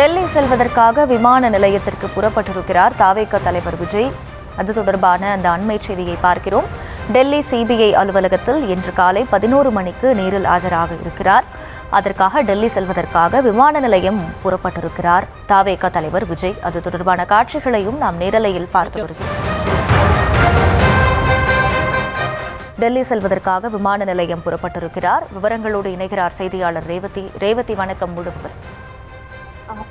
டெல்லி செல்வதற்காக விமான நிலையத்திற்கு புறப்பட்டிருக்கிறார் தாவேக தலைவர் விஜய். அது தொடர்பான அந்த அண்மை செய்தியை பார்க்கிறோம். டெல்லி சிபிஐ அலுவலகத்தில் இன்று காலை 11 மணிக்கு நேரில் ஆஜராக இருக்கிறார். அதற்காக டெல்லி செல்வதற்காக விமான நிலையம் புறப்பட்டிருக்கிறார் தாவேக தலைவர் விஜய். அது தொடர்பான காட்சிகளையும் நாம் நேரலையில் பார்த்து வருகிறோம். டெல்லி செல்வதற்காக விமான நிலையம் புறப்பட்டிருக்கிறார். விவரங்களோடு இணைகிறார் செய்தியாளர் ரேவதி. ரேவதி, வணக்கம். முழு விவரம்.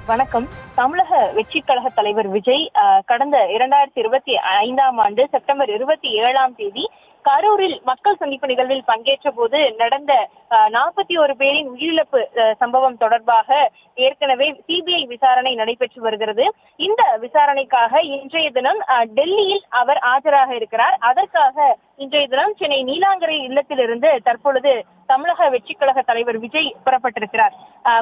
வணக்கம். தமிழக வெற்றிக் கழக தலைவர் விஜய் கடந்த 2025ஆம் ஆண்டு செப்டம்பர் 27ஆம் தேதி கரூரில் மக்கள் சந்திப்பு நிகழ்வில் பங்கேற்ற போது நடந்த 41 பேரின் உயிரிழப்பு சம்பவம் தொடர்பாக ஏற்கனவே சிபிஐ விசாரணை நடைபெற்று வருகிறது. இந்த விசாரணைக்காக இன்றைய தினம் டெல்லியில் அவர் ஆஜராக இருக்கிறார். அதற்காக இன்றைய தினம் சென்னை நீலாங்கரை இல்லத்திலிருந்து தற்பொழுது தமிழக வெற்றிக் கழக தலைவர் விஜய் புறப்பட்டிருக்கிறார்.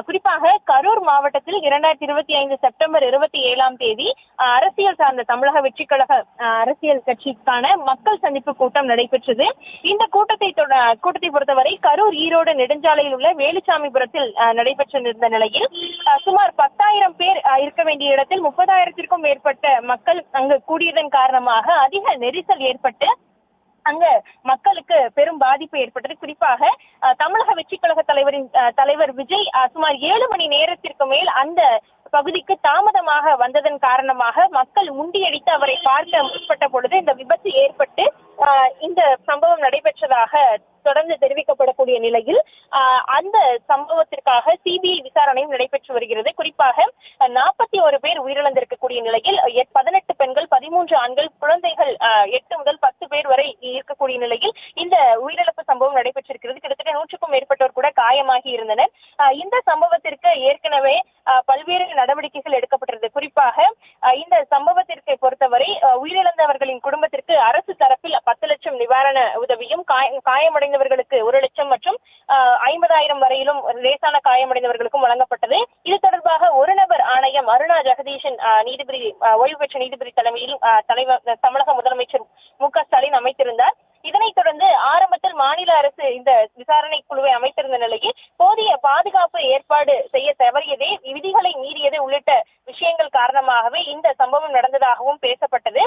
குறிப்பாக கரூர் மாவட்டத்தில் 2025 செப்டம்பர் 27ஆம் தேதி அரசியல் சார்ந்த தமிழக வெற்றிக் கழக அரசியல் கட்சிக்கான மக்கள் சந்திப்பு கூட்டம் நடைபெற்றது. இந்த கூட்டத்தை பொறுத்தவரை கரூர் ஈரோடு நெடுஞ்சாலையில் உள்ள வேலுச்சாமிபுரத்தில் நடைபெற்றிருந்த நிலையில் சுமார் 10,000 பேர் இருக்க வேண்டிய இடத்தில் 30,000த்திற்கும் மேற்பட்ட மக்கள் அங்கு கூடியதன் காரணமாக அதிக நெரிசல் ஏற்பட்டு அங்க மக்களுக்கு பெரும் பாதிப்பு ஏற்பட்டது. குறிப்பாக தமிழக வெற்றிக் கழக தலைவர் விஜய் சுமார் 7 மணி நேரத்திற்கு மேல் அந்த பகுதிக்கு தாமதமாக வந்ததன் காரணமாக மக்கள் முண்டியடித்து அவரை பார்க்க முற்பட்ட பொழுது இந்த விபத்து ஏற்பட்டு இந்த சம்பவம் நடைபெற்றதாக தொடர்ந்து தெரிவிக்கப்படக்கூடிய நிலையில் அந்த சம்பவத்திற்காக சிபிஐ விசாரணையும் நடைபெற்று வருகிறது. குறிப்பாக 41 பேர் உயிரிழந்திருக்கக்கூடிய நிலையில் 18 பெண்கள், 13 ஆண்கள், குழந்தைகள் 8 முதல் 10 பேர் வரை இருக்கக்கூடிய நிலையில் இந்த உயிரிழப்பு சம்பவம் நடைபெற்றிருக்கிறது. கிட்டத்தட்ட 100க்கும் மேற்பட்டோர் கூட காயமாகி இருந்தனர். இந்த சம்பவத்திற்கு ஏற்கனவே பல்வேறு நடவடிக்கைகள் எடுக்கப்பட்டிருந்தது. குறிப்பாக இந்த சம்பவத்திற்கு பொறுத்தவரை உயிரிழந்தவர்களின் குடும்பத்திற்கு அரசு தரப்பில் 10 லட்சம் நிவாரண உதவியும், காயமடைந்தவர்களுக்கு 1 லட்சம் மற்றும் 50,000 வரையிலும் லேசான காயமடைந்தவர்களுக்கும் வழங்கப்பட்டது. இது தொடர்பாக ஒரு நபர் ஆணையம் அருணா ஜெகதீஷன் நீதிபதி, ஓய்வு பெற்ற நீதிபதி தலைமையில் தமிழக முதலமைச்சர் மு.க.ஸ்டாலின் அமைத்திருந்தார். இதனைத் தொடர்ந்து ஆரம்பத்தில் மாநில அரசு இந்த விசாரணை குழுவை அமைத்திருந்த நிலையில் போதிய பாதுகாப்பு ஏற்பாடு செய்ய தவறியதே, விதிகளை மீறியது உள்ளிட்ட விஷயங்கள் காரணமாகவே இந்த சம்பவம் நடந்ததாகவும் பேசப்பட்டது.